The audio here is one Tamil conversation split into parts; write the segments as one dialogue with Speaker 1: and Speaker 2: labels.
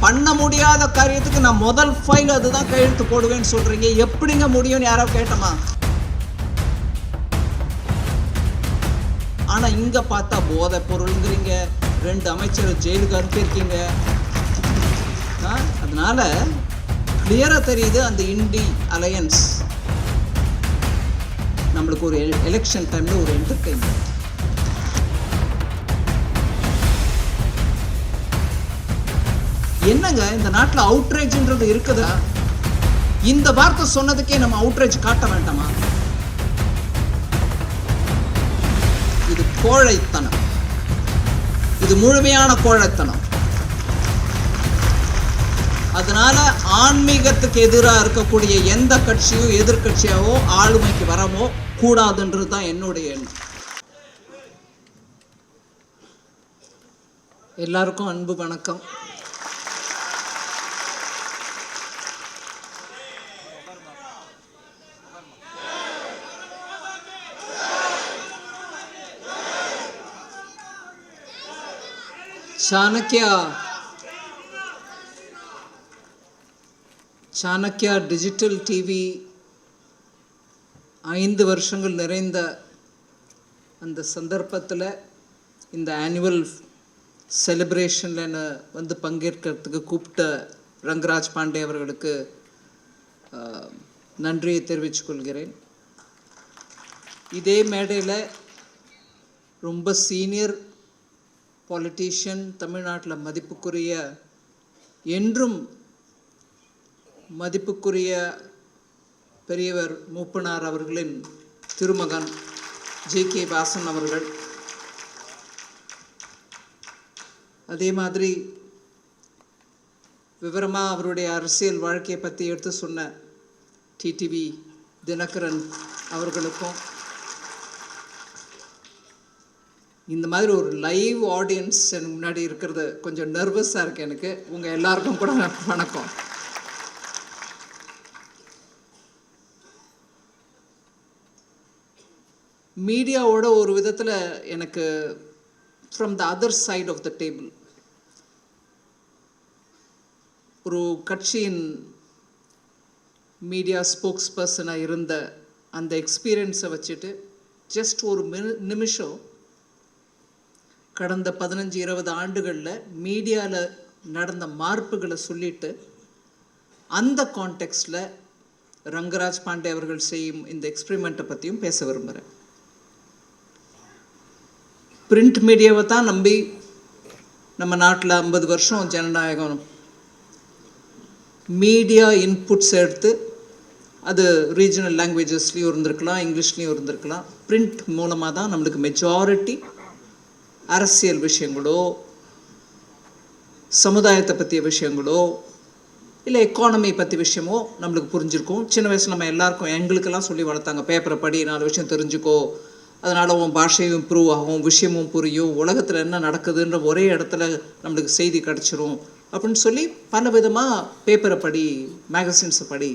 Speaker 1: பண்ண முடியாத காரியத்துக்கு நான் முதல் ஃபைல் அதுதான் கையெழுத்து போடுவேன்னு சொல்றீங்க. எப்படிங்க முடியும்னு யாரோ கேட்டமா? ஆனா இங்க பார்த்தா போதை பொருளுங்கிறீங்க, 2 அமைச்சர் ஜெயிலுக்கு அனுப்பியிருக்கீங்க. அதனால கிளியரா தெரியுது அந்த இண்டி அலையன்ஸ் நம்மளுக்கு ஒரு எலெக்ஷன் டைம்ல ஒரு என்டர்டெயின்மெண்ட். என்னங்க இந்த நாட்டில் அவுட்ரேஜ்ன்றது இருக்குதா? இந்த வார்த்தை சொன்னதுக்கே நம்ம அவுட்ரேஜ் காட்ட வேண்டாமா? இது கோழைத்தனம், இது முழுமையான கோழைத்தனம். அதனால ஆன்மீகத்துக்கு எதிராக இருக்கக்கூடிய எந்த கட்சியோ எதிர்கட்சியாவோ ஆளுமைக்கு வரவோ கூடாதுன்றது தான் என்னுடைய எண்ணம். எல்லாருக்கும் அன்பு வணக்கம். சாணக்யா டிஜிட்டல் டிவி 5 வருஷங்கள் நிறைந்த அந்த சந்தர்ப்பத்தில் இந்த ஆனுவல் செலிப்ரேஷனில் என்னை வந்து பங்கேற்கிறதுக்கு கூப்பிட்ட ரங்கராஜ் பாண்டே அவர்களுக்கு நன்றியை தெரிவித்துக் கொள்கிறேன். இதே மேடையில் ரொம்ப சீனியர் பொலிட்டீஷியன், தமிழ்நாட்டில் மதிப்புக்குரிய, என்றும் மதிப்புக்குரிய பெரியவர் மூப்பனார் அவர்களின் திருமகன் ஜே.கே. வாசன் அவர்கள், அதே மாதிரி விவரமாக அவருடைய அரசியல் வாழ்க்கையை பற்றி எடுத்து சொன்ன டிடிவி தினகரன் அவர்களுக்கும், இந்த மாதிரி ஒரு லைவ் ஆடியன்ஸ் எனக்கு முன்னாடி இருக்கிறது கொஞ்சம் நர்வஸாக இருக்குது எனக்கு. உங்கள் எல்லாருக்கும் கூட வணக்கம். மீடியாவோட ஒரு விதத்தில் எனக்கு from the other side of the table, ஒரு கட்சியின் மீடியா ஸ்போக்ஸ் பர்சனாக இருந்த அந்த எக்ஸ்பீரியன்ஸை வச்சுட்டு ஜஸ்ட் ஒரு நிமிஷம் கடந்த 15-20 ஆண்டுகளில் மீடியாவில் நடந்த மாறுப்புகளை சொல்லிட்டு அந்த கான்டெக்ஸ்டில் ரங்கராஜ் பாண்டே அவர்கள் செய்யும் இந்த எக்ஸ்பெரிமெண்ட்டை பற்றியும் பேச விரும்புகிறேன். பிரிண்ட் மீடியாவை தான் நம்பி நம்ம நாட்டில் 50 வருஷம் ஜனநாயகம் மீடியா இன்புட்ஸ் எடுத்து, அது ரீஜனல் லாங்குவேஜஸ்லேயும் இருந்திருக்கலாம், இங்கிலீஷ்லேயும் இருந்திருக்கலாம். பிரிண்ட் மூலமாக தான் நம்மளுக்கு மெஜாரிட்டி அரசியல் விஷயங்களோ, சமுதாயத்தை பற்றிய விஷயங்களோ, இல்லை எக்கானமி பற்றி விஷயமோ நம்மளுக்கு புரிஞ்சிருக்கும். சின்ன வயசில் நம்ம எல்லாருக்கும், எங்களுக்கெல்லாம் சொல்லி வளர்த்தாங்க, பேப்பரை படி, 4 விஷயம் தெரிஞ்சுக்கோ, அதனால் உன் பாஷையும் இம்ப்ரூவ் ஆகும், விஷயமும் புரியும், உலகத்தில் என்ன நடக்குதுன்ற ஒரே இடத்துல நம்மளுக்கு செய்தி கிடச்சிரும் அப்படின்னு சொல்லி பல விதமாக பேப்பரை படி, மேகசின்ஸை படி,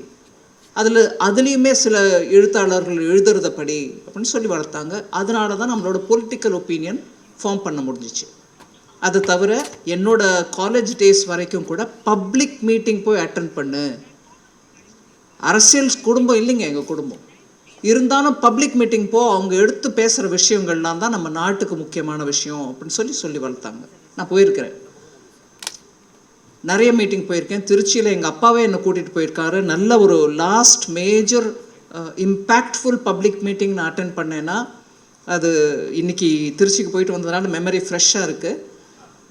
Speaker 1: அதுலேயுமே சில எழுத்தாளர்கள் எழுதுறதை படி அப்படின்னு சொல்லி வளர்த்தாங்க. அதனால தான் நம்மளோட பொலிட்டிக்கல் ஒப்பீனியன் ஃபார்ம் பண்ண முடிஞ்சிச்சு. அது தவிர என்னோட காலேஜ் டேஸ் வரைக்கும் கூட பப்ளிக் மீட்டிங் போய் அட்டென்ட் பண்ணு. அரசியல் குடும்பம் இல்லைங்க எங்கள் குடும்பம், இருந்தாலும் பப்ளிக் மீட்டிங் போ, அவங்க எடுத்து பேசுகிற விஷயங்கள்லாம் தான் நம்ம நாட்டுக்கு முக்கியமான விஷயம் அப்படின்னு சொல்லி வளர்த்தாங்க. நான் போயிருக்கிறேன், நிறைய மீட்டிங் போயிருக்கேன். திருச்சியில் எங்கள் அப்பாவே என்னை கூட்டிகிட்டு போயிருக்காரு. நல்ல ஒரு last major impactful public meeting நான் அட்டென்ட் பண்ணேன்னா, அது இன்றைக்கி திருச்சிக்கு போயிட்டு வந்ததுனால மெமரி ஃப்ரெஷ்ஷாக இருக்குது.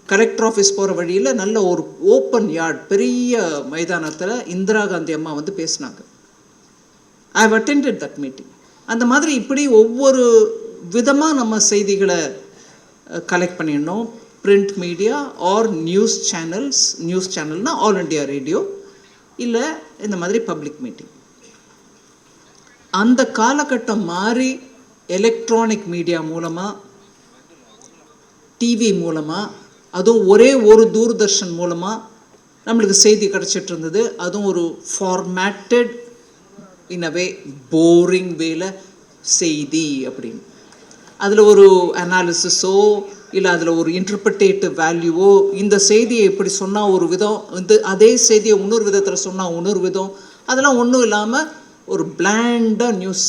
Speaker 1: கலெக்டர் ஆஃபீஸ் போகிற வழியில் நல்ல ஒரு ஓப்பன் யார்ட், பெரிய மைதானத்தில் இந்திரா காந்தி அம்மா வந்து பேசினாங்க. I have attended that meeting. அந்த மாதிரி இப்படி ஒவ்வொரு விதமாக நம்ம செய்திகளை கலெக்ட் பண்ணிடணும். பிரிண்ட் மீடியா ஆர் நியூஸ் சேனல்னால் ஆல் இண்டியா ரேடியோ, இல்லை இந்த மாதிரி பப்ளிக் மீட்டிங். அந்த காலகட்டம் மாறி எலக்ட்ரானிக் மீடியா மூலமாக, டிவி மூலமாக, அதுவும் ஒரே ஒரு தூர்தர்ஷன் மூலமாக நம்மளுக்கு செய்தி கிடச்சிட்டு இருந்தது. அதுவும் ஒரு ஃபார்மேட்டட் இன் அ வே, போரிங் வேல செய்தி அப்படின்னு. அதில் ஒரு அனாலிசிஸோ இல்லை அதில் ஒரு இன்டர்பிரிட்டேட்டிவ் வேல்யூவோ, இந்த செய்தியை இப்படி சொன்னால் ஒரு விதம், அதே செய்தியை இன்னொரு விதத்தில் சொன்னால் இன்னொரு விதம், அதெல்லாம் ஒன்றும் இல்லாமல் ஒரு பிளாண்டாக நியூஸ்.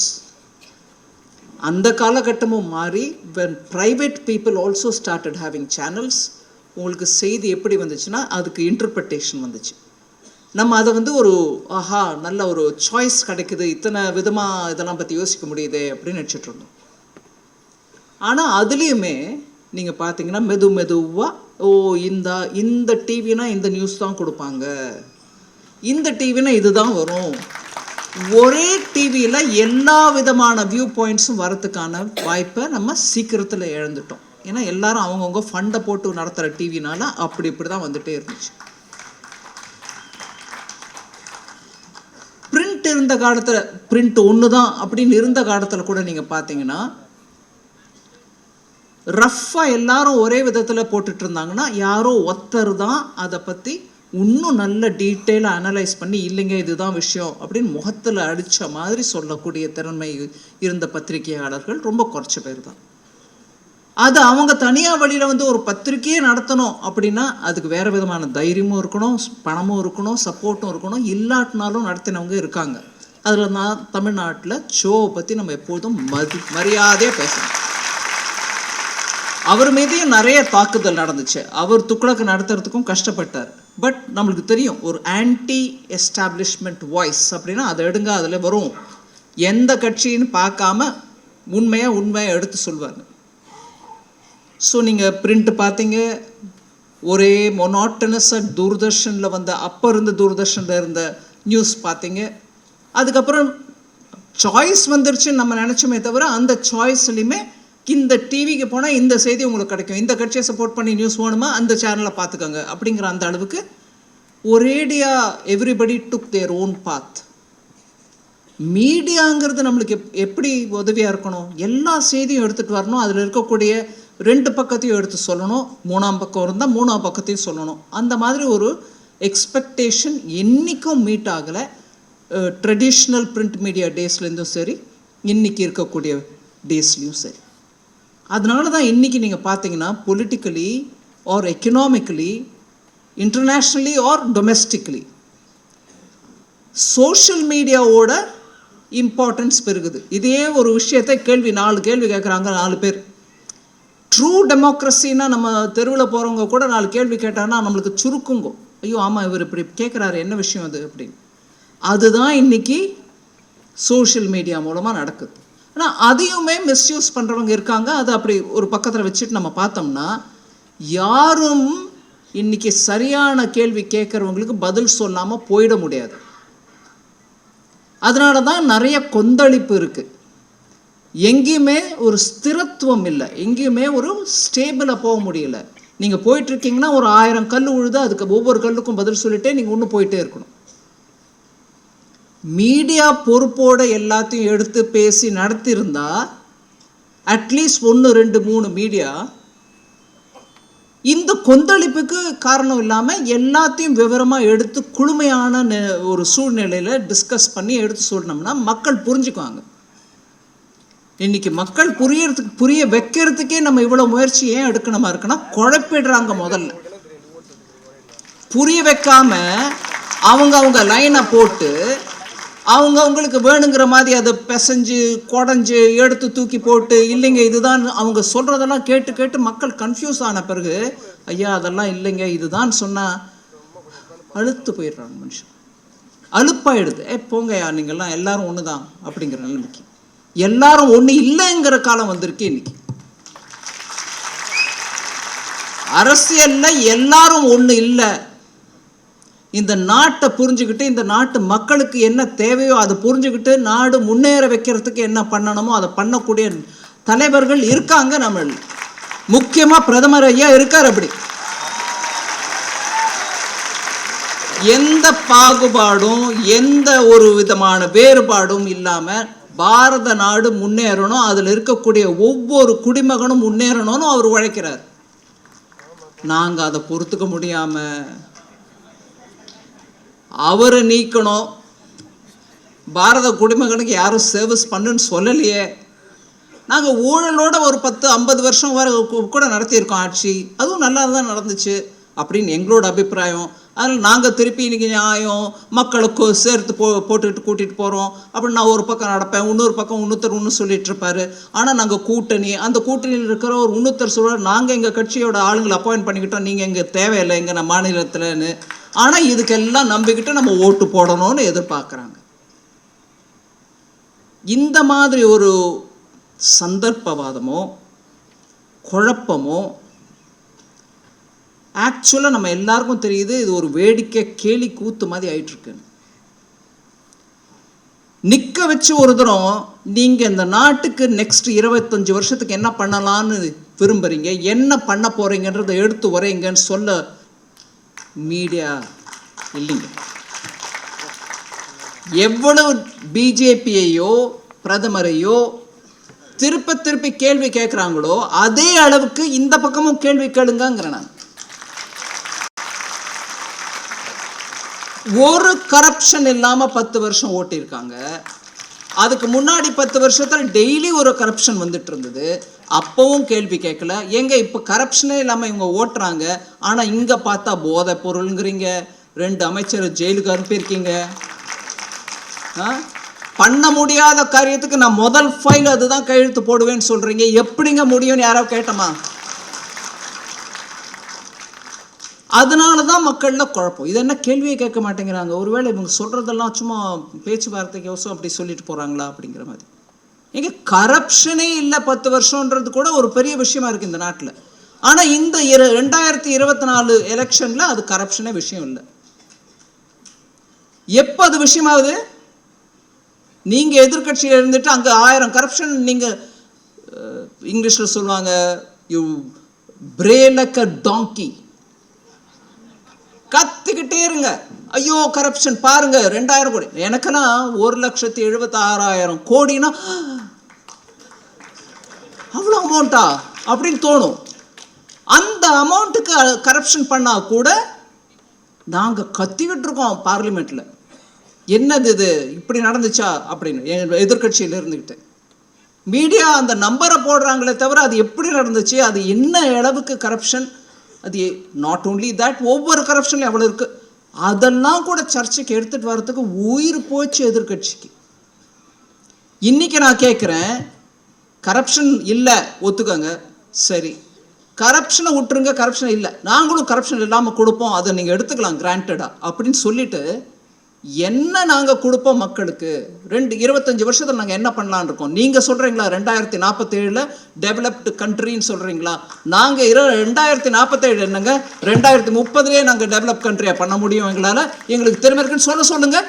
Speaker 1: அந்த காலகட்டமும் மாறி when private people also started having channels, உங்களுக்கு செய்தி எப்படி வந்துச்சுன்னா அதுக்கு இன்டர்பிரிட்டேஷன் வந்துச்சு. நம்ம அதை ஒரு ஆஹா நல்ல ஒரு சாய்ஸ் கிடைக்குது, இத்தனை விதமாக இதெல்லாம் பற்றி யோசிக்க முடியுது அப்படின்னு நினச்சிட்டு இருந்தோம். ஆனால் அதுலேயுமே நீங்கள் பார்த்தீங்கன்னா மெதுவாக இந்த டிவினா இந்த நியூஸ் தான் கொடுப்பாங்க, இந்த டிவினா இதுதான் வரும். ஒரே டிவியில் எல்லா விதமான வியூ பாயிண்ட்ஸும் வரத்துக்கான வாய்ப்பை நம்ம சீக்கிரத்தில் இழந்துட்டோம். ஏன்னா எல்லாரும் அவங்கவுங்க ஃபண்டை போட்டு நடத்துகிற டிவினால இப்படி தான் வந்துட்டே இருந்துச்சு. பிரிண்ட் இருந்த காலத்தில் பிரிண்ட் ஒன்று தான் அப்படின்னு இருந்த காலத்தில் கூட நீங்கள் பார்த்தீங்கன்னா ரஃப்பாக எல்லாரும் ஒரே விதத்தில் போட்டுட்டு இருந்தாங்கன்னா யாரோ ஒருத்தர் தான் அதை பற்றி இன்னும் நல்ல டீட்டெயிலாக அனலைஸ் பண்ணி இல்லைங்க இதுதான் விஷயம் அப்படின்னு முகத்தில் அடித்த மாதிரி சொல்லக்கூடிய திறமை இருந்த பத்திரிகையாளர்கள் ரொம்ப குறைச்ச பேர் தான். அது அவங்க தனியாக வழியில் ஒரு பத்திரிகையே நடத்தணும் அப்படின்னா அதுக்கு வேறு விதமான தைரியமும் இருக்கணும், பணமும் இருக்கணும், சப்போர்ட்டும் இருக்கணும். இல்லாட்டினாலும் நடத்தினவங்க இருக்காங்க. அதில் நான் தமிழ்நாட்டில் ஷோவை பற்றி நம்ம எப்போதும் மரியாதையாக பேசணும். அவர் மீதையும் நிறைய தாக்குதல் நடந்துச்சு. அவர் துக்ளக்கு நடத்துறதுக்கும் கஷ்டப்பட்டார். பட் நம்மளுக்கு தெரியும் ஒரு ஆன்டி எஸ்டாப்ளிஷ்மெண்ட் வாய்ஸ் அப்படின்னா அதை எடுங்க, அதில் வரும். எந்த கட்சின்னு பார்க்காம உண்மையாக எடுத்து சொல்வாங்க. ஸோ நீங்கள் பிரிண்ட் பார்த்தீங்க, ஒரே மொனாட்டனஸாக தூர்தர்ஷனில் அப்போ இருந்த தூர்தர்ஷனில் இருந்த நியூஸ் பார்த்தீங்க. அதுக்கப்புறம் சாய்ஸ் வந்துருச்சுன்னு நம்ம நினச்சோமே தவிர அந்த சாய்ஸ்லையுமே இந்த டிவிக்கு போனால் இந்த செய்தி உங்களுக்கு கிடைக்கும், இந்த கட்சியை சப்போர்ட் பண்ணி நியூஸ் வேணுமா அந்த சேனலை பார்த்துக்கோங்க அப்படிங்கிற அந்த அளவுக்கு ஒரேடியாக எவ்ரிபடி டுக் தேர் ஓன் பாத். மீடியாங்கிறது நம்மளுக்கு எப்படி உதவியாக இருக்கணும், எல்லா செய்தியும் எடுத்துகிட்டு வரணும், அதில் இருக்கக்கூடிய 2 பக்கத்தையும் எடுத்து சொல்லணும், 3ஆம் பக்கம் இருந்தால் 3ஆம் பக்கத்தையும் சொல்லணும். அந்த மாதிரி ஒரு எக்ஸ்பெக்டேஷன் என்றைக்கும் மீட் ஆகலை. ட்ரெடிஷ்னல் பிரிண்ட் மீடியா டேஸ்லேருந்தும் சரி, இன்றைக்கி இருக்கக்கூடிய டேஸ்லேயும் சரி. அதனால தான் இன்றைக்கி நீங்கள் பார்த்தீங்கன்னா politically or economically, internationally or domestically social மீடியாவோட இம்பார்ட்டன்ஸ் பெருகுது. இதே ஒரு விஷயத்தை 4 கேள்வி கேட்குறாங்க 4 பேர். ட்ரூ டெமோக்ரஸின்னா நம்ம தெருவில் போகிறவங்க கூட 4 கேள்வி கேட்டாங்கன்னா நம்மளுக்கு சுருக்குங்கோ, ஐயோ ஆமாம் இவர் இப்படி கேட்குறாரு என்ன விஷயம் அது அப்படின்னு. அதுதான் இன்றைக்கி சோஷியல் மீடியா மூலமாக நடக்குது. ஆனால் அதையுமே மிஸ்யூஸ் பண்ணுறவங்க இருக்காங்க. அது அப்படி ஒரு பக்கத்தில் வச்சுட்டு நம்ம பார்த்தோம்னா யாரும் இன்றைக்கி சரியான கேள்வி கேட்குறவங்களுக்கு பதில் சொல்லாமல் போயிட முடியாது. அதனால தான் நிறைய கொந்தளிப்பு இருக்குது. எங்கேயுமே ஒரு ஸ்திரத்துவம் இல்லை, எங்கேயுமே ஒரு ஸ்டேபிளாக போக முடியல. நீங்கள் போயிட்டுருக்கீங்கன்னா ஒரு 1000 கல் உழுது அதுக்கு ஒவ்வொரு கல்லுக்கும் பதில் சொல்லிட்டே நீங்கள் இன்னும் போயிட்டே இருக்கணும். மீடியா பொறுப்போடு எல்லாத்தையும் எடுத்து பேசி நடத்தியிருந்தா அட்லீஸ்ட் 1, 2, 3 மீடியா இந்த கொந்தளிப்புக்கு காரணம் இல்லாமல் எல்லாத்தையும் விவரமாக எடுத்து குளுமையான ஒரு சூழ்நிலையில் டிஸ்கஸ் பண்ணி எடுத்து சொன்னோம்னா மக்கள் புரிஞ்சுக்குவாங்க. இன்றைக்கி மக்கள் புரிய வைக்கிறதுக்கே நம்ம இவ்வளோ முயற்சி ஏன் எடுக்கணுமா இருக்குன்னா குழப்பிடுறாங்க. முதல்ல புரிய வைக்காம அவங்க லைனை போட்டு அவங்களுக்கு வேணுங்கிற மாதிரி அதை பிசைஞ்சு குடஞ்சி எடுத்து தூக்கி போட்டு இல்லைங்க இதுதான் அவங்க சொல்கிறதெல்லாம் கேட்டு மக்கள் கன்ஃபியூஸ் ஆன பிறகு ஐயா அதெல்லாம் இல்லைங்க இதுதான் சொன்னால் அழுத்து போயிடுறாங்க. மனுஷன் அழுப்பாயிடுது. போங்கய்யா நீங்கள்லாம் எல்லாரும் ஒன்று தான் அப்படிங்கிற நிலைமைக்கு. எல்லாரும் ஒன்று இல்லைங்கிற காலம் வந்திருக்கு இன்னைக்கு. அரசியலில் எல்லாரும் ஒன்று இல்லை. இந்த நாட்டை புரிஞ்சுக்கிட்டு இந்த நாட்டு மக்களுக்கு என்ன தேவையோ அதை புரிஞ்சுக்கிட்டு நாடு முன்னேற வைக்கிறதுக்கு என்ன பண்ணணுமோ அதை பண்ணக்கூடிய தலைவர்கள் இருக்காங்க. நம்ம முக்கியமாக பிரதமர் ஐயா இருக்கார். அப்படி எந்த பாகுபாடும் எந்த ஒரு விதமான வேறுபாடும் இல்லாமல் பாரத நாடு முன்னேறணும், அதில் இருக்கக்கூடிய ஒவ்வொரு குடிமகனும் முன்னேறணும்னு அவர் உழைக்கிறார். நாங்கள் அதை பொறுத்துக்க முடியாமல் அவரை நீக்கணும், பாரத குடிமகனுக்கு யாரும் சர்வீஸ் பண்ணுன்னு சொல்லலையே, நாங்கள் ஊழலோட ஒரு 10-50 வருஷம் வர கூட நடத்தியிருக்கோம் ஆட்சி, அதுவும் நல்லா தான் நடந்துச்சு அப்படின்னு எங்களோட அபிப்பிராயம். அதனால் நாங்கள் திருப்பி இன்றைக்கி நியாயம் மக்களுக்கு சேர்த்து போட்டுட்டு கூட்டிகிட்டு போகிறோம் அப்படின்னு நான் ஒரு பக்கம் நடப்பேன், இன்னொரு பக்கம் இன்னொருத்தர் ஒன்று சொல்லிட்டு இருப்பாரு. ஆனால் நாங்கள் கூட்டணி, அந்த கூட்டணியில் இருக்கிற ஒரு இன்னொருத்தர் சொல்கிறார், நாங்கள் எங்கள் கட்சியோட ஆளுங்களை அப்பாயிண்ட் பண்ணிக்கிட்டோம், நீங்கள் எங்கள் தேவையில்லை எங்கள் மாநிலத்தில்னு. ஆனால் இதுக்கெல்லாம் நம்பிக்கிட்டு நம்ம ஓட்டு போடணும்னு எதிர்பார்க்குறாங்க. இந்த மாதிரி ஒரு சந்தர்ப்பவாதமோ குழப்பமோ ஆக்சுவலாக நம்ம எல்லாருக்கும் தெரியுது, இது ஒரு வேடிக்கை கேலி கூத்து மாதிரி ஆயிட்டுருக்கு. நிற்க வச்சு ஒரு தரம் நீங்கள் இந்த நாட்டுக்கு நெக்ஸ்ட் 25 வருஷத்துக்கு என்ன பண்ணலான்னு விரும்புகிறீங்க, என்ன பண்ண போகிறீங்கன்றதை எடுத்து வரைங்கன்னு சொல்ல மீடியா இல்லைங்க. எவ்வளவு பிஜேபியையோ பிரதமரையோ திருப்பி கேள்வி கேட்குறாங்களோ அதே அளவுக்கு இந்த பக்கமும் கேள்வி கேளுங்கிறேன் நான். ஒரு கரப்ஷன் இல்லாமல் 10 வருஷம் ஓட்டியிருக்காங்க. அதுக்கு முன்னாடி 10 வருஷத்தில் டெய்லி ஒரு கரப்ஷன் வந்துட்டு இருந்தது, அப்பவும் கேள்வி கேட்கல. எங்க இப்போ கரப்ஷனே இல்லாமல் இவங்க ஓட்டுறாங்க, ஆனால் இங்கே பார்த்தா போதை பொருளுங்கிறீங்க, 2 அமைச்சர் ஜெயிலுக்கு அனுப்பியிருக்கீங்க. பண்ண முடியாத காரியத்துக்கு நான் முதல் ஃபைல் அதுதான் கையெழுத்து போடுவேன்னு சொல்கிறீங்க, எப்படிங்க முடியும்னு யாராவது கேட்டோமா? அதனால தான் மக்களில் குழப்பம். இது என்ன கேள்வியை கேட்க மாட்டேங்கிறாங்க, ஒருவேளை இவங்க சொல்கிறதெல்லாம் சும்மா பேச்சுவார்த்தைக்கோசம் அப்படி சொல்லிட்டு போகிறாங்களா அப்படிங்கிற மாதிரி. எங்கே கரப்ஷனே இல்லை 10 வருஷன்றது கூட ஒரு பெரிய விஷயமா இருக்குது இந்த நாட்டில். ஆனால் இந்த 2024 எலெக்ஷனில் அது கரப்ஷனே விஷயம் இல்லை. எப்போ அது விஷயமாகுது? நீங்கள் எதிர்கட்சியில் இருந்துட்டு அங்கே 1000 கரப்ஷன், நீங்கள் இங்கிலீஷில் சொல்லுவாங்க யூ பிரே லைக் அ டாங்கி, கத்திக்கிட்டே இருங்க, ஐயோ கரப்ஷன் பாருங்க 2000 கோடி. எனக்கெல்லாம் 1,76,000 கோடினா அவ்வளோ அமௌண்ட்டா அப்படின்னு தோணும். அந்த அமௌண்ட்டுக்கு கரப்ஷன் பண்ணால் கூட நாங்கள் கத்திக்கிட்டு இருக்கோம் பார்லிமெண்ட்டில், என்னது இது இப்படி நடந்துச்சா அப்படின்னு எதிர்கட்சியில் இருந்துக்கிட்டு. மீடியா அந்த நம்பரை போடுறாங்களே தவிர அது எப்படி நடந்துச்சு, அது என்ன அளவுக்கு கரப்ஷன், அது நாட் ஓன்லி தட், ஒவ்வொரு கரப்ஷன்லையும் எவ்வளோ இருக்குது, அதெல்லாம் கூட சர்ச்சைக்கு எடுத்துகிட்டு வர்றதுக்கு உயிர் போச்சு எதிர்கட்சிக்கு. இன்றைக்கி நான் கேட்குறேன், கரப்ஷன் இல்லை ஒத்துக்கோங்க, சரி கரப்ஷனை விட்டுருங்க, கரப்ஷன் இல்லை நாங்களும் கரப்ஷன் இல்லாமல் கொடுப்போம், அதை நீங்கள் எடுத்துக்கலாம் கிராண்டடாக அப்படின்னு சொல்லிட்டு என்ன நாங்கள் கொடுப்போம் மக்களுக்கு, 25 வருஷத்தில் நாங்கள் என்ன பண்ணலான் இருக்கோம். நீங்கள் சொல்கிறீங்களா 2047 டெவலப்டு கண்ட்ரின்னு சொல்கிறீங்களா? நாங்கள் 2047 என்னங்க 2030 நாங்கள் டெவலப் கண்ட்ரியாக பண்ண முடியும் எங்களால், எங்களுக்கு திறமை இருக்குன்னு சொல்லுங்கள்.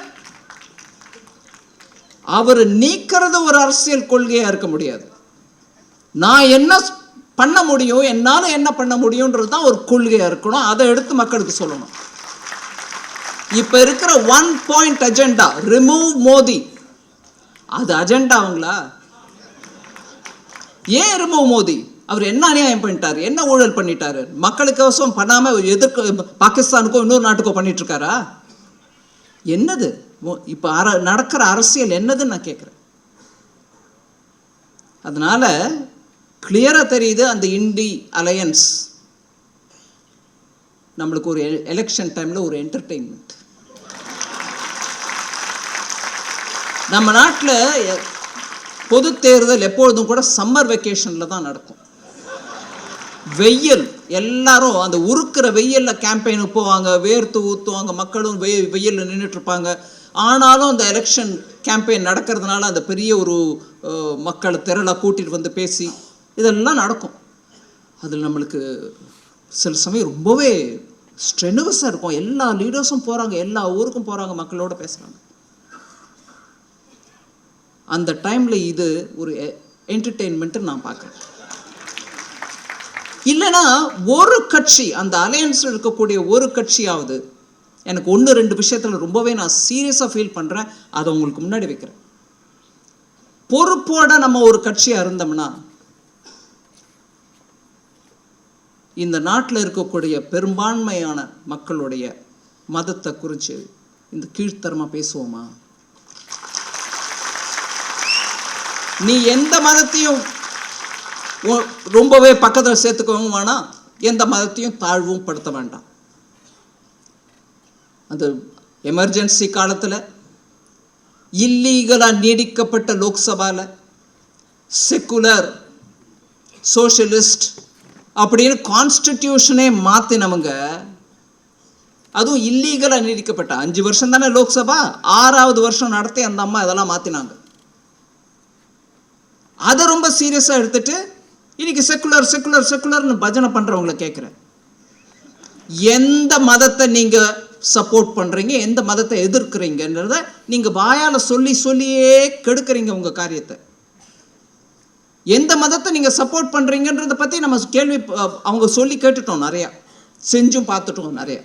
Speaker 1: அவர் நீக்கிறது ஒரு அரசியல் கொள்கையாக இருக்க முடியாது. நான் என்ன பண்ண முடியும், என்னால் என்ன பண்ண முடியுன்றது தான் ஒரு கொள்கையாக இருக்கணும், அதை எடுத்து மக்களுக்கு சொல்லணும். இப்போ இருக்கிற 1 பாயிண்ட் அஜெண்டா, ரிமூவ் மோடி, அது அஜெண்டாங்களா? ஏன் ரிமூவ் மோடி? அவர் என்ன அநியாயம் பண்ணிட்டாரு, என்ன ஊழல் பண்ணிட்டாரு, மக்களுக்கோசம் பண்ணாமல் பாகிஸ்தானுக்கோ இன்னொரு நாட்டுக்கோ பண்ணிட்டு இருக்காரா? என்னது இப்போ நடக்கிற அரசியல் என்னதுன்னு நான் கேட்குறேன். அதனால கிளியராக தெரியுது, அந்த இண்டி அலையன்ஸ் நம்மளுக்கு ஒரு எலெக்ஷன் டைமில் ஒரு என்டர்டெயின்மெண்ட். நம்ம நாட்டில் பொது தேர்தல் எப்பொழுதும் கூட சம்மர் வெக்கேஷனில் தான் நடக்கும். வெயில், எல்லாரும் அந்த உருக்கிற வெயிலில் கேம்பெயினுக்கு போவாங்க, வேர்த்து ஊற்றுவாங்க, மக்களும் வெயிலில் நின்றுட்டுருப்பாங்க. ஆனாலும் அந்த எலெக்ஷன் கேம்பெயின் நடக்கிறதுனால அந்த பெரிய ஒரு மக்களை திரளாக கூட்டிகிட்டு வந்து பேசி இதெல்லாம் நடக்கும். அதில் நம்மளுக்கு சில சமயம் ரொம்பவே ஸ்ட்ரெனுவஸாக இருக்கும். எல்லா லீடர்ஸும் போகிறாங்க, எல்லா ஊருக்கும் போகிறாங்க, மக்களோட பேசுகிறாங்க. அந்த டைமில் இது ஒரு என்டர்டெயின்மெண்ட்டு நான் பார்க்குறேன். இல்லைன்னா ஒரு கட்சி, அந்த அலையன்ஸில் இருக்கக்கூடிய ஒரு கட்சியாவது, எனக்கு 1-2 விஷயத்தில் ரொம்பவே நான் சீரியஸாக ஃபீல் பண்ணுறேன், அதை உங்களுக்கு முன்னாடி வைக்கிறேன். பொறுப்போட நம்ம ஒரு கட்சியாக இருந்தோம்னா இந்த நாட்டில் இருக்கக்கூடிய பெரும்பான்மையான மக்களுடைய மதத்தை குறித்து இந்த கீழ்த்தரமாக பேசுவோமா? நீ எந்த மதத்தையும் ரொம்பவே பக்கத்தில் சேர்த்துக்கவும் வேணாம், எந்த மதத்தையும் தாழ்வும் படுத்த வேண்டாம். அந்த எமர்ஜென்சி காலத்தில் இல்லீகலாக நீடிக்கப்பட்ட லோக்சபாவில் செக்குலர் சோஷியலிஸ்ட் அப்படின்னு கான்ஸ்டிடியூஷனே மாற்றினவங்க, அதுவும் இல்லீகலாக நீடிக்கப்பட்ட 5 வருஷம் தானே லோக்சபா, 6வது வருஷம் நடத்தி அந்த அம்மா இதெல்லாம் மாற்றினாங்க. அதை ரொம்ப சீரியஸாக எடுத்துட்டு இன்னைக்கு செக்குலர் செக்குலர் செக்குலர்னு பஜனை பண்ணுறவங்கள கேட்குறேன், எந்த மதத்தை நீங்கள் சப்போர்ட் பண்ணுறீங்க, எந்த மதத்தை எதிர்க்கிறீங்கன்றத நீங்கள் வாயால் சொல்லி சொல்லியே கெடுக்கிறீங்க உங்கள் காரியத்தை. எந்த மதத்தை நீங்கள் சப்போர்ட் பண்ணுறீங்கன்றதை பற்றி நம்ம கேள்வி அவங்க சொல்லி கேட்டுட்டோம், நிறையா செஞ்சும் பார்த்துட்டோம் நிறையா.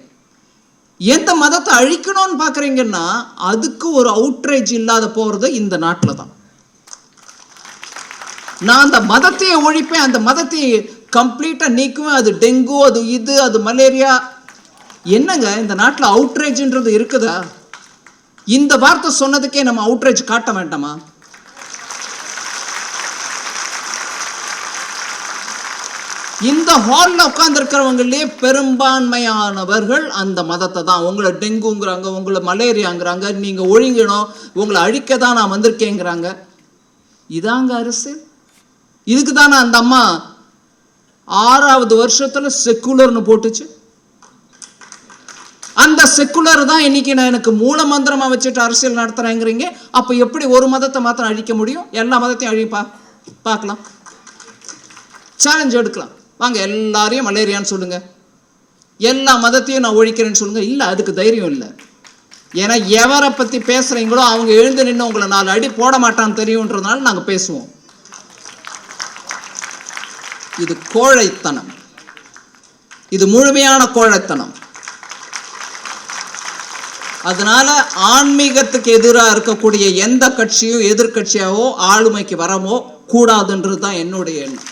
Speaker 1: எந்த மதத்தை அழிக்கணும்னு பார்க்குறீங்கன்னா அதுக்கு ஒரு அவுட்ரேஜ் இல்லாத போகிறது இந்த நாட்டில் தான். நான் அந்த மதத்தையே ஒழிப்பேன், அந்த மதத்தை கம்ப்ளீட்டாக நீக்குவேன், அது டெங்கு, அது இது, அது மலேரியா. என்னங்க இந்த நாட்டில் அவுட்ரேஜ்ன்றது இருக்குதா? இந்த வார்த்தை சொன்னதுக்கே நம்ம அவுட்ரேஜ் காட்ட வேண்டாமா? இந்த ஹாலில் உட்கார்ந்துருக்கிறவங்களே பெரும்பான்மையானவர்கள் அந்த மதத்தை தான். உங்களை டெங்குங்கிறாங்க, உங்களை மலேரியாங்கிறாங்க, நீங்கள் ஒழுங்கணும், உங்களை அழிக்க தான் நான் வந்திருக்கேங்கிறாங்க. இதாங்க அரசியல்? இதுக்கு தானே அந்த அம்மா 6வது வருஷத்தில் செக்குலர்னு போட்டுச்சு. அந்த செக்குலர் தான் இன்னைக்கு நான் எனக்கு மூல மந்திரமாக வச்சுட்டு அரசியல் நடத்துகிறேங்கிறீங்க. அப்போ எப்படி ஒரு மதத்தை மாத்திரம் அழிக்க முடியும்? எல்லா மதத்தையும் அழிப்பா பார்க்கலாம், சேலஞ்ச் எடுக்கலாம். வாங்க எல்லாரையும் மலேரியான்னு சொல்லுங்க, எல்லா மதத்தையும் நான் ஒழிக்கிறேன்னு சொல்லுங்க. இல்லை, அதுக்கு தைரியம் இல்லை. ஏன்னா எவரை பற்றி பேசுகிறீங்களோ அவங்க எழுந்து நின்று உங்களை 4 அடி போட மாட்டான்னு தெரியுன்றதுனால நாங்கள் பேசுவோம். இது கோழைத்தனம், இது முழுமையான கோழைத்தனம். அதனால ஆன்மீகத்துக்கு எதிராக இருக்கக்கூடிய எந்த கட்சியும் எதிர்கட்சியாவோ ஆளுமைக்கு வரவோ கூடாதுன்றது தான் என்னுடைய எண்ணம்.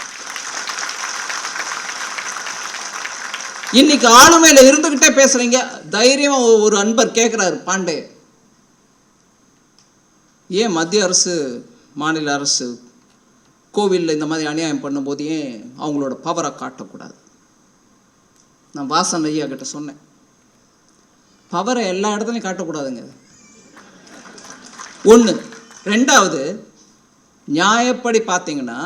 Speaker 1: இன்னைக்கு ஆளுமையில இருந்துகிட்டே பேசுறீங்க. தைரியமா ஒரு அன்பர் கேட்கிறாரு, பாண்டே, ஏன் மத்திய அரசு மாநில அரசு கோவிலில் இந்த மாதிரி அநியாயம் பண்ணும்போது ஏன் அவங்களோட பவரை காட்டக்கூடாது? நான் வாசன் ஐயா கிட்ட சொன்னேன், பவரை எல்லா இடத்துலையும் காட்டக்கூடாதுங்க. 1. 2வது, நியாயப்படி பார்த்தீங்கன்னா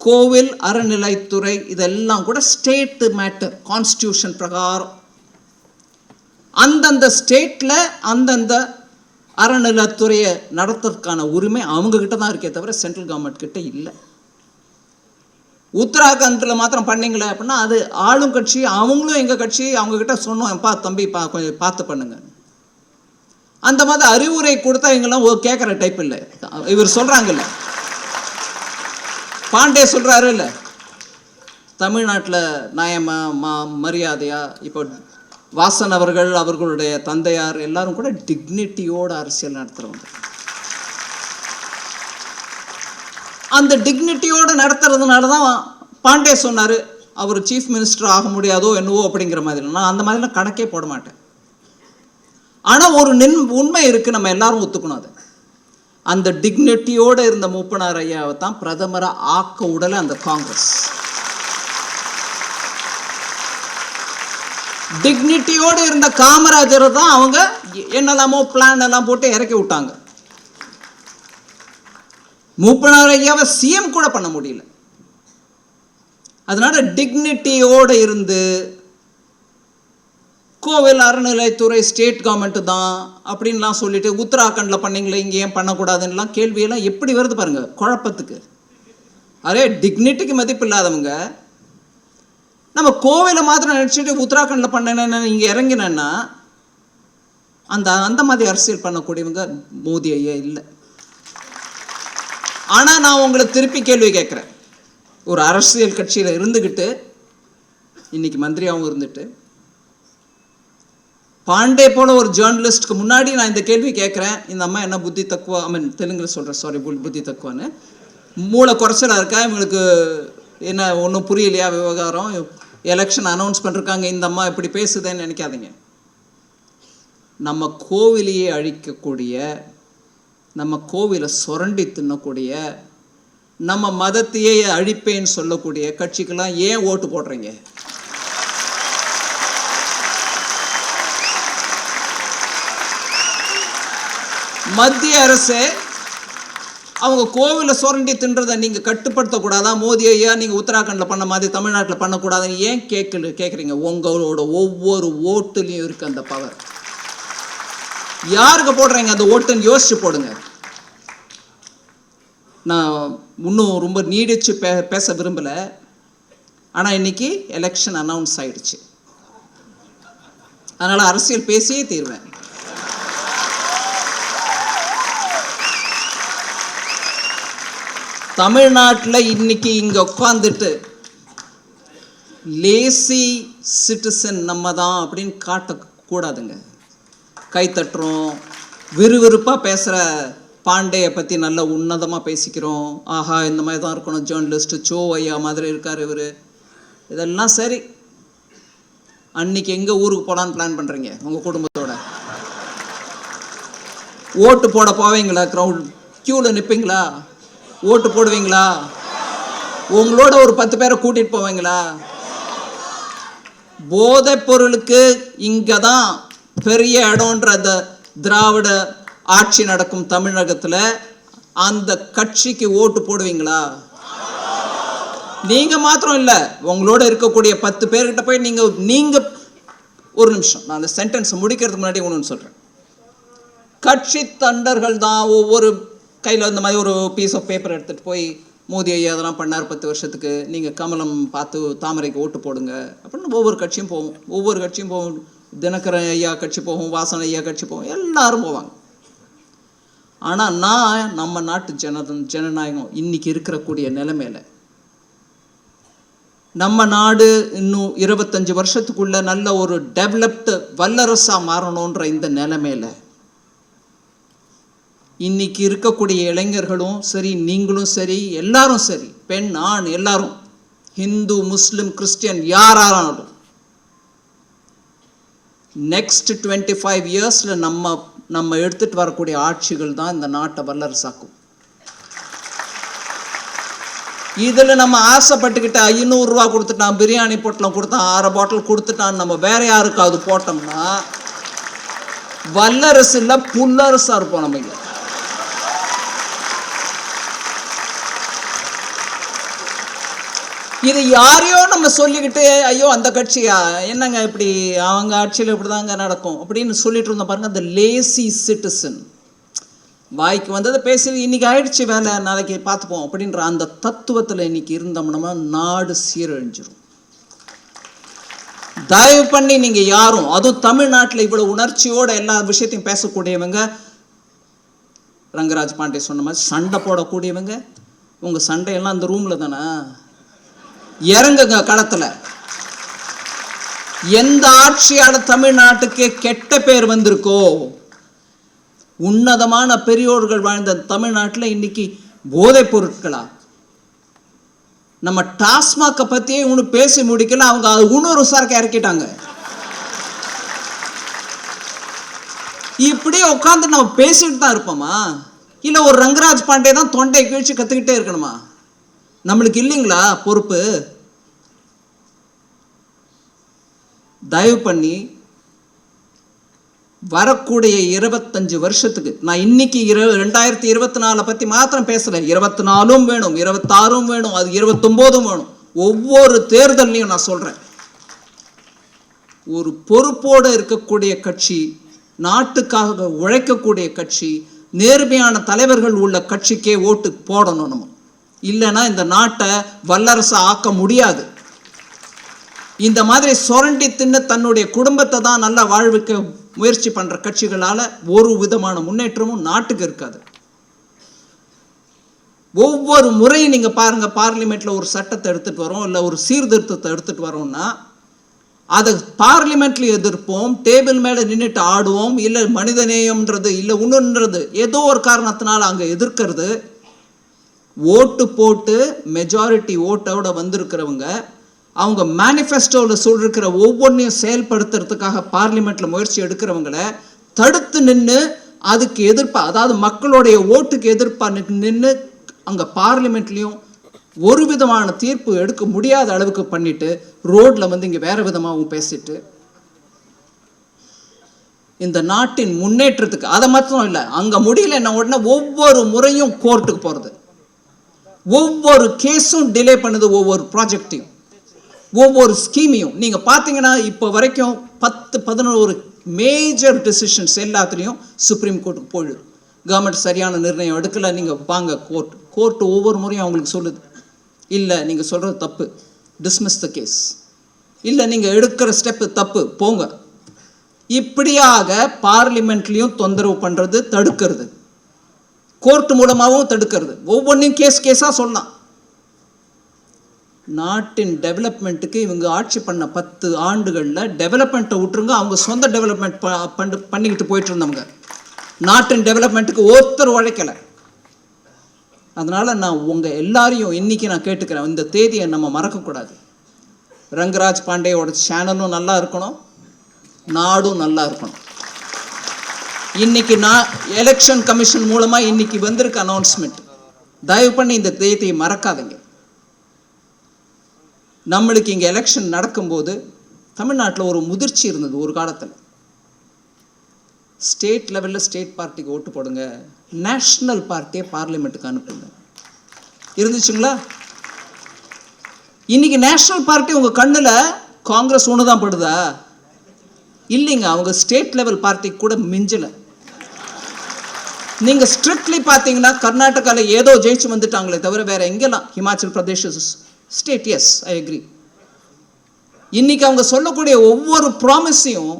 Speaker 1: கோவில் அறநிலைத்துறை இதெல்லாம் கூட ஸ்டேட் மேட்டர். கான்ஸ்டியூஷன் பிரகாரம் அந்தந்த ஸ்டேட்டில் அந்தந்த அறநிலைத்துறையை நடத்துறதுக்கான உரிமை அவங்க கிட்ட தான் இருக்கே தவிர சென்ட்ரல் கவர்மெண்ட் கிட்ட இல்லை. உத்தராகண்டில் மாத்திரம் பண்ணீங்களே அப்படின்னா அது ஆளும் கட்சி, அவங்களும் எங்கள் கட்சி, அவங்கக்கிட்ட சொன்னோம், தம்பி கொஞ்சம் பார்த்து பண்ணுங்க. அந்த மாதிரி அறிவுரை கொடுத்தா இவங்கெல்லாம் கேட்குற டைப் இல்லை. இவர் சொல்கிறாங்கல்ல, பாண்டே சொல்கிறாரு இல்லை, தமிழ்நாட்டில் நியாயமா மரியாதையா. இப்போ வாசன் அவர்கள், அவர்களுடைய தந்தையார் எல்லாரும் கூட டிக்னிட்டியோட அரசியல் நடத்துகிறவங்க. அந்த டிக்னிட்டியோடு நடத்துறதுனால தான் பாண்டே சொன்னார் அவர் சீஃப் மினிஸ்டர் ஆக முடியாதோ என்னவோ அப்படிங்கிற மாதிரி. நான் அந்த மாதிரிலாம் கணக்கே போட மாட்டேன். ஆனால் ஒரு உண்மை இருக்குது, நம்ம எல்லாரும் ஒத்துக்கணும். அது அந்த டிக்னிட்டியோடு இருந்த மூப்பனார் ஐயாவை தான் பிரதமரை ஆக்க உடலை அந்த காங்கிரஸ். டிக்னிட்டியோடு இருந்த காமராஜரை தான் அவங்க என்னெல்லாமோ பிளான் எல்லாம் போட்டு இறக்கி விட்டாங்க. மூப்பனார் ஐயாவை சிஎம் கூட பண்ண முடியல. அதனால டிக்னிட்டியோடு இருந்து கோவில் அறநிலைத்துறை ஸ்டேட் கவர்மெண்ட் தான் அப்படின்லாம் சொல்லிட்டு உத்தராகண்டில் பண்ணீங்களே இங்கே ஏன் பண்ணக்கூடாதுன்னெலாம் கேள்வியெல்லாம் எப்படி வருது பாருங்க, குழப்பத்துக்கு. அதே டிக்னிட்டிக்கு மதிப்பு இல்லாதவங்க நம்ம கோவிலை மாத்திரம் நினச்சிட்டு உத்தராகண்டில் பண்ணேன்னு இங்கே இறங்கினேன்னா அந்த மாதிரி அரசியல் பண்ணக்கூடியவங்க மோடி ஐயா இல்லை. ஆனால் நான் உங்களை திருப்பி கேள்வி கேட்குறேன், ஒரு அரசியல் கட்சியில் இருந்துக்கிட்டு இன்னைக்கு மந்திரியாகவும் இருந்துட்டு பாண்டே போல ஒரு ஜேர்னலிஸ்ட்க்கு முன்னாடி நான் இந்த கேள்வி கேட்குறேன், இந்த அம்மா என்ன புத்தி தக்குவா, தெலுங்குல சொல்கிறேன், சாரி, புத்தி தக்குவான்னு, மூளை குறைச்சலாக இருக்கா, இவங்களுக்கு என்ன ஒன்றும் புரியலையா விவகாரம், எலெக்ஷன் அனௌன்ஸ் பண்ணிருக்காங்க, இந்த அம்மா இப்படி பேசுதேன்னு நினைக்காதீங்க. நம்ம கோவிலையே அழிக்கக்கூடிய நம்ம கோவிலை சுரண்டி தின்னக்கூடிய, நம்ம மதத்தையே அழிப்பேன்னு சொல்லக்கூடிய கட்சிக்கெல்லாம் ஏன் ஓட்டு போடுறீங்க? மத்திய அரசு அவங்க கோவிலை சுரண்டி தின்றதை நீங்கள் கட்டுப்படுத்தக்கூடாதா? மோடி ஐயா நீங்கள் உத்தராகண்டில் பண்ண மாதிரி தமிழ்நாட்டில் பண்ணக்கூடாதுன்னு ஏன் கேட்குறீங்க? உங்களோட ஒவ்வொரு ஓட்டுலையும் இருக்குது அந்த பவர். யாருக்கு போடுறீங்க அந்த ஓட்டுன்னு யோசிச்சு போடுங்க. நான் இன்னும் ரொம்ப நீடிச்சு பேச விரும்பலை. ஆனால் இன்னைக்கு எலெக்ஷன் அனௌன்ஸ் ஆயிடுச்சு. அதனால் அரசியல் பேசியே தீர்வேன். தமிழ்நாட்டில் இன்னைக்கு இங்கே உட்காந்துட்டு லேசி சிட்டிசன் நம்ம தான் அப்படின்னு காட்டக்கூடாதுங்க. கை தட்டுறோம், விறுவிறுப்பாக பேசுகிற பாண்டேயை பற்றி நல்ல உன்னதமாக பேசிக்கிறோம். ஆஹா இந்த மாதிரி தான் இருக்கணும், ஜேர்னலிஸ்ட்டு சோ ஐயா மாதிரி இருக்கார் இவர். இதெல்லாம் சரி. அன்னைக்கு எங்கே ஊருக்கு போகலான்னு பிளான் பண்ணுறீங்க உங்கள் குடும்பத்தோட? ஓட்டு போட போவீங்களா? க்ரௌட் க்யூவில் நிற்பீங்களா? ஓட்டு போடுவீங்களா? உங்களோட ஒரு 10 பேரை கூட்டிட்டு போவீங்களா? போதைப் பொருளுக்கு இங்கே தான் பெரிய இடம்ன்ற அந்த திராவிட ஆட்சி நடக்கும் தமிழகத்தில் அந்த கட்சிக்கு ஓட்டு போடுவீங்களா? நீங்கள் மாத்திரம் இல்லை, உங்களோட இருக்கக்கூடிய 10 பேர்கிட்ட போய் நீங்கள் ஒரு நிமிஷம், நான் அந்த சென்டென்ஸ் முடிக்கிறதுக்கு முன்னாடி ஒன்று சொல்கிறேன். கட்சி தொண்டர்கள் தான் ஒவ்வொரு கையில் இந்த மாதிரி ஒரு பீஸ் ஆஃப் பேப்பர் எடுத்துகிட்டு போய் மோடி ஐயா அதெல்லாம் பண்ணார் 10 வருஷத்துக்கு, நீங்கள் கமலம் பார்த்து தாமரைக்கு ஓட்டு போடுங்க அப்படின்னு ஒவ்வொரு கட்சியும் போகும். தினகரன் ஐயா கட்சி போகும், வாசன் ஐயா கட்சி போகும், எல்லாரும் போவாங்க. ஆனால் நான் நம்ம நாட்டு ஜனநாயகம் இன்னைக்கு இருக்கக்கூடிய நிலைமையில நம்ம நாடு இன்னும் 25 வருஷத்துக்குள்ள நல்ல ஒரு டெவலப்டு வல்லரசாக மாறணுன்ற இந்த நிலைமையில இன்னைக்கு இருக்கக்கூடிய இளைஞர்களும் சரி, நீங்களும் சரி, எல்லாரும் சரி, பெண் ஆண் எல்லாரும், ஹிந்து முஸ்லிம் கிறிஸ்டியன் யாராலும், நெக்ஸ்ட் 25 இயர்ஸில் நம்ம எடுத்துட்டு வரக்கூடிய ஆட்சிகள் தான் இந்த நாட்டை வல்லரசாக்கும். இதில் நம்ம ஆசைப்பட்டுக்கிட்ட 500 ரூபா கொடுத்துட்டான், பிரியாணி பொட்டலம் கொடுத்தான், 6 பாட்டில் கொடுத்துட்டான், நம்ம வேற யாருக்காவது போட்டோம்னா வல்லரசு இல்லை புல்லரசாக இருப்போம். நம்ம இங்கே இது யாரையோ நம்ம சொல்லிக்கிட்டு ஐயோ அந்த கட்சியா என்னங்க இப்படி அவங்க ஆட்சியில் இப்படி தாங்க நடக்கும் அப்படின்னு சொல்லிட்டு இருந்தோம் பாருங்க. அந்த லேசி சிட்டிசன், வாய்க்கு வந்ததை பேசி இன்னைக்கு ஆயிடுச்சு வேலை, நாளைக்கு பார்த்துப்போம் அப்படின்ற அந்த தத்துவத்தில் இன்னைக்கு இருந்தோம்னா நாடு சீரழிஞ்சிரும். தயவு பண்ணி நீங்கள் யாரும், அதுவும் தமிழ்நாட்டில் இவ்வளோ உணர்ச்சியோட எல்லா விஷயத்தையும் பேசக்கூடியவங்க, ரங்கராஜ் பாண்டே சொன்ன மாதிரி சண்டை போடக்கூடியவங்க, உங்கள் சண்டையெல்லாம் அந்த ரூமில் தானே, இறங்குங்க களத்தில். எந்த ஆட்சியால தமிழ்நாட்டுக்கு கெட்ட பேர் வந்திருக்கோ, உன்னதமான பெரியோர்கள் வாழ்ந்த தமிழ்நாட்டில் இன்னைக்கு போதைப் பொருட்களா? நம்ம டாஸ்மாகை பற்றியே இன்னும் பேசி முடிக்கல, அவங்க இன்னொரு சரக்கு இறக்கிட்டாங்க. இப்படியே உட்காந்து நம்ம பேசிட்டு தான் இருப்போமா? இல்லை ஒரு ரங்கராஜ் பாண்டே தான் தொண்டை கீழ்ச்சி கற்றுக்கிட்டே இருக்கணுமா? நம்மளுக்கு இல்லைங்களா பொறுப்பு? தயவு பண்ணி வரக்கூடிய 25 வருஷத்துக்கு, நான் இன்னைக்கு 2024 பற்றி மாத்திரம் பேசலை, 24 வேணும், 26 வேணும், அது 29 வேணும். ஒவ்வொரு தேர்தலையும் நான் சொல்கிறேன், ஒரு பொறுப்போடு இருக்கக்கூடிய கட்சி, நாட்டுக்காக உழைக்கக்கூடிய கட்சி, நேர்மையான தலைவர்கள் உள்ள கட்சிக்கே ஓட்டு போடணும். நம்ம இல்லைன்னா இந்த நாட்டை வல்லரசு ஆக்க முடியாது. இந்த மாதிரி சுரண்டி தின்னு தன்னுடைய குடும்பத்தை தான் நல்லா வாழ்விக்க முயற்சி பண்ணுற கட்சிகளால் ஒரு விதமான முன்னேற்றமும் நாட்டுக்கு இருக்காது. ஒவ்வொரு முறையும் நீங்கள் பாருங்கள், பார்லிமெண்ட்டில் ஒரு சட்டத்தை எடுத்துகிட்டு வரோம், இல்லை ஒரு சீர்திருத்தத்தை எடுத்துகிட்டு வரோம்னா அதை பார்லிமெண்ட்லேயும் எதிர்ப்போம், டேபிள் மேலே நின்றுட்டு ஆடுவோம், இல்லை மனிதநேயம்ன்றது இல்லை இன்னொன்றது ஏதோ ஒரு காரணத்தினால அங்கே எதிர்க்கிறது. ஓட்டு போட்டு மெஜாரிட்டி ஓட்டோட வந்திருக்கிறவங்க அவங்க மேனிஃபெஸ்டோவில் சொல்லிருக்கிற ஒவ்வொன்றையும் செயல்படுத்துறதுக்காக பார்லிமெண்ட்டில் முயற்சி எடுக்கிறவங்கள தடுத்து நின்று அதுக்கு எதிர்ப்பாக, அதாவது மக்களுடைய ஓட்டுக்கு எதிர்ப்பாக நின்று அங்கே பார்லிமெண்ட்லேயும் ஒரு விதமான தீர்ப்பு எடுக்க முடியாத அளவுக்கு பண்ணிட்டு ரோட்டில் வந்து இங்கே வேறு விதமாகவும் பேசிட்டு இந்த நாட்டின் முன்னேற்றத்துக்கு, அதை மாத்திரம் இல்லை, அங்கே முடியல என்ன உடனே ஒவ்வொரு முறையும் கோர்ட்டுக்கு போகிறது, ஒவ்வொரு கேஸும் டிலே பண்ணுது, ஒவ்வொரு ப்ராஜெக்டையும் ஒவ்வொரு ஸ்கீமையும். நீங்கள் பார்த்தீங்கன்னா இப்போ வரைக்கும் 10-11 மேஜர் டிசிஷன்ஸ் எல்லாத்துலேயும் சுப்ரீம் கோர்ட்டுக்கு போயிடுது. கவர்மெண்ட் சரியான நிர்ணயம் எடுக்கலை, நீங்கள் வாங்க கோர்ட்டு ஒவ்வொரு முறையும் அவங்களுக்கு சொல்லுது, இல்லை நீங்கள் சொல்கிறது தப்பு, டிஸ்மிஸ் த கேஸ், இல்லை நீங்கள் எடுக்கிற ஸ்டெப்பு தப்பு, போங்க. இப்படியாக பார்லிமெண்ட்லேயும் தொந்தரவு பண்ணுறது, தடுக்கிறது, கோர்ட்டு மூலமாகவும் தடுக்கிறது, ஒவ்வொன்றையும் கேஸாக சொல்லலாம். நாட்டின் டெவலப்மெண்ட்டுக்கு இவங்க ஆட்சி பண்ண 10 ஆண்டுகளில் டெவலப்மெண்ட்டை விட்டுருங்க, அவங்க சொந்த டெவலப்மெண்ட் பண்ணிக்கிட்டு போயிட்டு இருந்தவங்க. நாட்டின் டெவலப்மெண்ட்டுக்கு ஒருத்தர் உழைக்கலை. அதனால் நான் உங்கள் எல்லாரையும் இன்றைக்கி நான் கேட்டுக்கிறேன், இந்த தேதியை நம்ம மறக்கக்கூடாது. ரங்கராஜ் பாண்டேயோட சேனலும் நல்லா இருக்கணும், நாடும் நல்லா இருக்கணும். இன்றைக்கி நான் எலெக்ஷன் கமிஷன் மூலமாக இன்றைக்கி வந்திருக்க அனௌன்ஸ்மெண்ட், தயவு பண்ணி இந்த தேதியை மறக்காதீங்க. நம்மளுக்கு இங்கே எலெக்ஷன் நடக்கும்போது தமிழ்நாட்டில் ஒரு முதிர்ச்சி இருந்தது ஒரு காலத்தில். ஸ்டேட் லெவலில் ஸ்டேட் பார்ட்டிக்கு ஓட்டு போடுங்க, நேஷ்னல் பார்ட்டியை பார்லிமெண்ட்டுக்கு அனுப்புங்க இருந்துச்சுங்களா? இன்னைக்கு நேஷ்னல் பார்ட்டி உங்கள் கண்ணில் காங்கிரஸ் ஒன்று தான் படுதா? இல்லைங்க, அவங்க ஸ்டேட் லெவல் பார்ட்டிக்கு கூட மிஞ்சலை. நீங்கள் ஸ்ட்ரிக்ட்லி பார்த்தீங்கன்னா கர்நாடகாவில் ஏதோ ஜெயிச்சு வந்துட்டாங்களே தவிர வேறு எங்கெல்லாம், Himachal Pradesh state, yes I agree. இன்னைக்கு அவங்க சொல்லக்கூடிய ஒவ்வொரு ப்ராமிஸையும்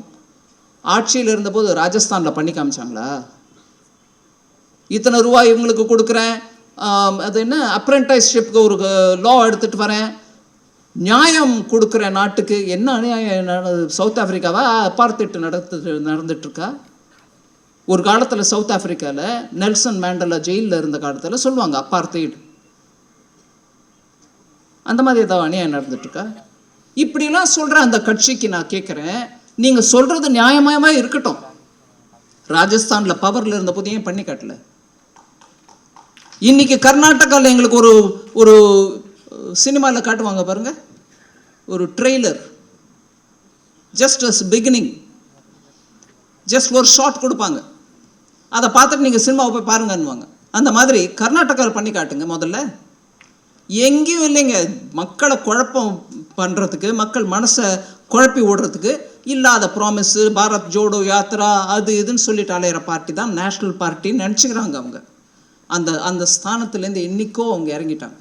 Speaker 1: ஆட்சியில் இருந்தபோது ராஜஸ்தானில் பண்ணி காமிச்சாங்களா? இத்தனை ரூபாய் இவங்களுக்கு கொடுக்குறேன், அது என்ன அப்ரெண்டிஸ்ஷிப்க்கு ஒரு லா எடுத்துகிட்டு வரேன், நியாயம் கொடுக்குறேன் நாட்டுக்கு. என்ன அநியாயம்? சவுத் ஆஃப்ரிக்காவா அப்பார்த்தைட் நடந்துட்டுருக்கா? ஒரு காலத்தில் சவுத் ஆஃப்ரிக்காவில் நெல்சன் மேண்டலா ஜெயிலில் இருந்த காலத்தில் சொல்லுவாங்க அப்பார்த்தைட். அந்த மாதிரி ஏதாவது அநியாயம் நடந்துட்டுருக்கா? இப்படிலாம் சொல்கிற அந்த கட்சிக்கு நான் கேட்குறேன், நீங்கள் சொல்கிறது நியாயமாகவே இருக்கட்டும், ராஜஸ்தானில் பவரில் இருந்த போது ஏன் பண்ணி காட்டல? இன்றைக்கி கர்நாடகாவில் எங்களுக்கு ஒரு சினிமாவில் காட்டுவாங்க பாருங்கள், ஒரு trailer, just as beginning, just ஒரு ஷார்ட் கொடுப்பாங்க, அதை பார்த்துட்டு நீங்கள் சினிமாவை போய் பாருங்கன்னுவாங்க. அந்த மாதிரி கர்நாடகாவில் பண்ணி காட்டுங்க முதல்ல. எங்கேயும் இல்லைங்க, மக்களை குழப்பம் பண்ணுறதுக்கு, மக்கள் மனசை குழப்பி விடுறதுக்கு இல்லாத ப்ராமிஸு, பாரத் ஜோடோ யாத்ரா அது இதுன்னு சொல்லிட்டு அலையிற பார்ட்டி தான் நேஷ்னல் பார்ட்டின்னு நினச்சிக்கிறாங்க அவங்க. அந்த ஸ்தானத்துலேருந்து என்றைக்கோ அவங்க இறங்கிட்டாங்க.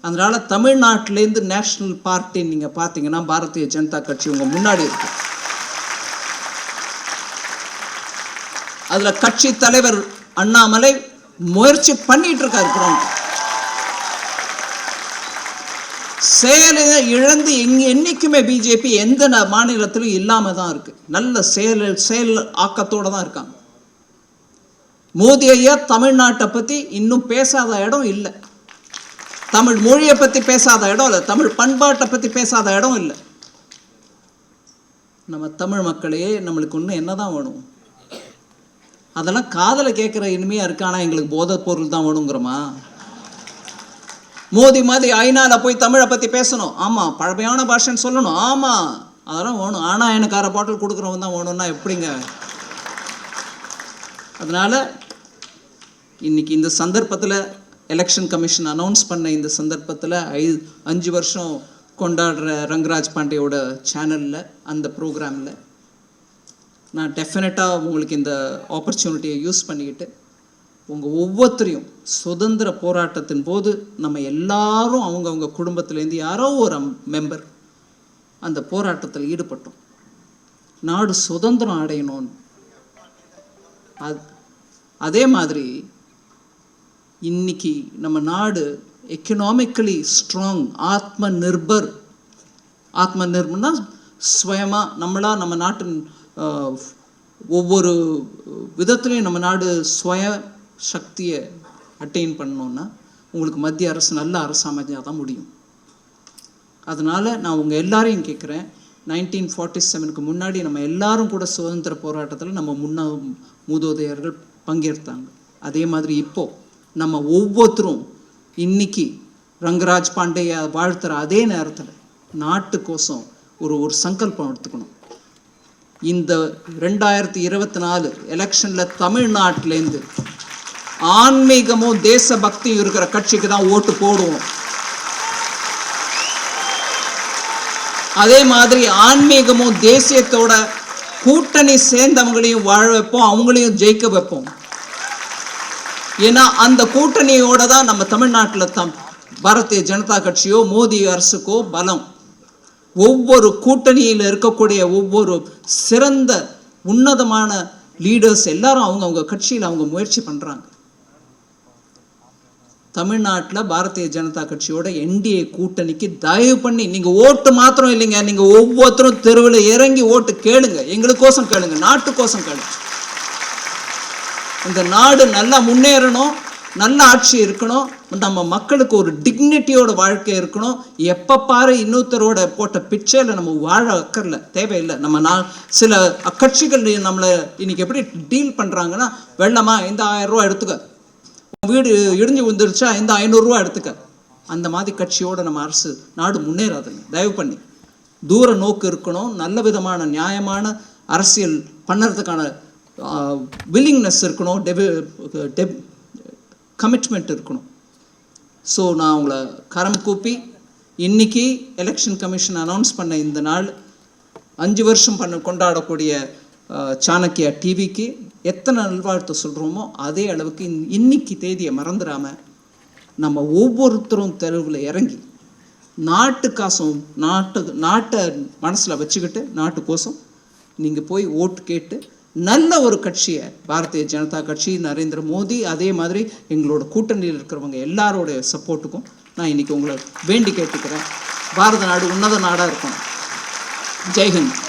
Speaker 1: அதனால் தமிழ்நாட்டிலேருந்து நேஷ்னல் பார்ட்டின்னு நீங்கள் பார்த்தீங்கன்னா பாரதிய ஜனதா கட்சி உங்கள் முன்னாடி இருக்கு. அதில் கட்சி தலைவர் அண்ணாமலை முயற்சி பண்ணிட்டு இருக்காரு. செயலை இழந்து என்றைக்குமே பிஜேபி எந்த மாநிலத்திலும் இல்லாமல் தான் இருக்குது. நல்ல செயல் ஆக்கத்தோடு தான் இருக்காங்க. மோடி ஐயா தமிழ்நாட்டை பற்றி இன்னும் பேசாத இடம் இல்லை, தமிழ் மொழியை பற்றி பேசாத இடம் இல்லை, தமிழ் பண்பாட்டை பற்றி பேசாத இடம் இல்லை. நம்ம தமிழ் மக்களே, நம்மளுக்கு இன்னும் என்ன தான் வேணும்? அதெல்லாம் காதலை கேட்குற இனிமையாக இருக்கு, ஆனால் எங்களுக்கு போதைப் பொருள் தான் வேணுங்கிறோமா? மோடி மாதிரி ஐநாவில் போய் தமிழை பற்றி பேசணும், ஆமாம், பழமையான பாஷைன்னு சொல்லணும், ஆமாம், அதெல்லாம் வேணும். ஆனால் எனக்கு அரை பாட்டில் கொடுக்குறவன் தான் வேணும்னா எப்படிங்க? அதனால் இன்றைக்கி இந்த சந்தர்ப்பத்தில் எலெக்ஷன் கமிஷன் அனௌன்ஸ் பண்ண இந்த சந்தர்ப்பத்தில் 5 வருஷம் கொண்டாடுற ரங்கராஜ் பாண்டேயோட சேனலில் அந்த ப்ரோக்ராமில் நான் டெஃபினட்டாக உங்களுக்கு இந்த ஆப்பர்ச்சுனிட்டியை யூஸ் பண்ணிக்கிட்டு உங்கள் ஒவ்வொருத்தரையும் சுதந்திர போராட்டத்தின் போது நம்ம எல்லாரும் அவங்கவுங்க குடும்பத்திலேருந்து யாரோ ஒரு மெம்பர் அந்த போராட்டத்தில் ஈடுபட்டோம். நாடு சுதந்திரம் அடையணும்னு. அதே மாதிரி இன்னைக்கு நம்ம நாடு எக்கனாமிக்கலி ஸ்ட்ராங், ஆத்ம நிர்பர்னா சுயமாக நம்மளாக நம்ம நாட்டின் ஒவ்வொரு விதத்துலேயும் நம்ம நாடு சுய சக்தியை அட்டைன் பண்ணணுன்னா உங்களுக்கு மத்திய அரசு நல்ல அரசு அமைஞ்சால் தான் முடியும். அதனால் நான் உங்கள் எல்லாரையும் கேட்குறேன், 1947க்கு முன்னாடி நம்ம எல்லாரும் கூட சுதந்திர போராட்டத்தில் நம்ம மூதோதையர்கள் பங்கேற்றாங்க. அதே மாதிரி இப்போ நம்ம ஒவ்வொருத்தரும் இன்னைக்கு ரங்கராஜ் பாண்டேய வாழ்த்துற அதே நேரத்தில் நாட்டுக்கோசம் ஒரு சங்கல்பம் எடுத்துக்கணும். இந்த 2024 எலெக்ஷனில் தமிழ்நாட்டிலேருந்து ஆன்மீகமும் தேசபக்தியும் இருக்கிற கட்சிக்கு தான் ஓட்டு போடுவோம். அதே மாதிரி ஆன்மீகமும் தேசியத்தோட கூட்டணி சேர்ந்தவங்களையும் வாழ வைப்போம், அவங்களையும் ஜெயிக்க வைப்போம். ஏன்னா அந்த கூட்டணியோட தான் நம்ம தமிழ்நாட்டில் பாரதிய ஜனதா கட்சியோ மோடி அரசுக்கோ பலம். ஒவ்வொரு கூட்டணியில் இருக்கக்கூடிய ஒவ்வொரு சிறந்த உன்னதமான லீடர்ஸ் எல்லாரும் அவங்க கட்சியில் அவங்க முயற்சி பண்ணுறாங்க. தமிழ்நாட்டில் பாரதிய ஜனதா கட்சியோட என்டிஏ கூட்டணிக்கு தயவு பண்ணி நீங்கள் ஓட்டு மாத்திரம் இல்லைங்க, நீங்கள் ஒவ்வொருத்தரும் தெருவில் இறங்கி ஓட்டு கேளுங்க. எங்களுக்கோசம் கேளுங்க, நாட்டுக்கோசம் கேளுங்க. இந்த நாடு நல்லா முன்னேறணும், நல்ல ஆட்சி இருக்கணும், நம்ம மக்களுக்கு ஒரு டிக்னிட்டியோட வாழ்க்கை இருக்கணும். எப்போ பாரு இன்னொருத்தரோட போட்ட பிச்சையில் நம்ம வாழ அக்கறல தேவையில்லை. நம்ம சில கட்சிகள் நம்மளை இன்னைக்கு எப்படி டீல் பண்ணுறாங்கன்னா, வெள்ளமா இந்த 1000 ரூபா எடுத்துக்க, வீடு இடிஞ்சு விழுந்துருச்சா இந்த 500 ரூபா எடுத்துக்க. அந்த மாதிரி கட்சியோட நம்ம அரசு நாடு முன்னேறாதுங்க. தயவு பண்ணி தூர நோக்கு இருக்கணும், நல்ல விதமான நியாயமான அரசியல் பண்ணுறதுக்கான வில்லிங்னஸ் இருக்கணும், கமிட்மெண்ட் இருக்கணும். ஸோ நான் உங்களை கரம் கூப்பி இன்னைக்கு எலெக்ஷன் கமிஷன் அனௌன்ஸ் பண்ண இந்த நாள் 5 வருஷம் கொண்டாடக்கூடிய சாணக்கியா டிவிக்கு எத்தனை நல்வாழ்த்து சொல்கிறோமோ அதே அளவுக்கு இன்னைக்கு தேதியை மறந்துடாமல் நம்ம ஒவ்வொருத்தரும் தெருவில் இறங்கி நாட்டுக்காசும் நாட்டை மனசில் வச்சுக்கிட்டு நாட்டுக்கோசம் நீங்கள் போய் ஓட்டு கேட்டு நல்ல ஒரு கட்சியை பாரதிய ஜனதா கட்சி, நரேந்திர மோடி, அதே மாதிரி எங்களோட கூட்டணியில் இருக்கிறவங்க எல்லாரோடைய சப்போர்ட்டுக்கும் நான் இன்றைக்கி உங்களை வேண்டி கேட்டுக்கிறேன். பாரத நாடு உன்னத நாடாக இருக்கணும். ஜெய்ஹிந்த்.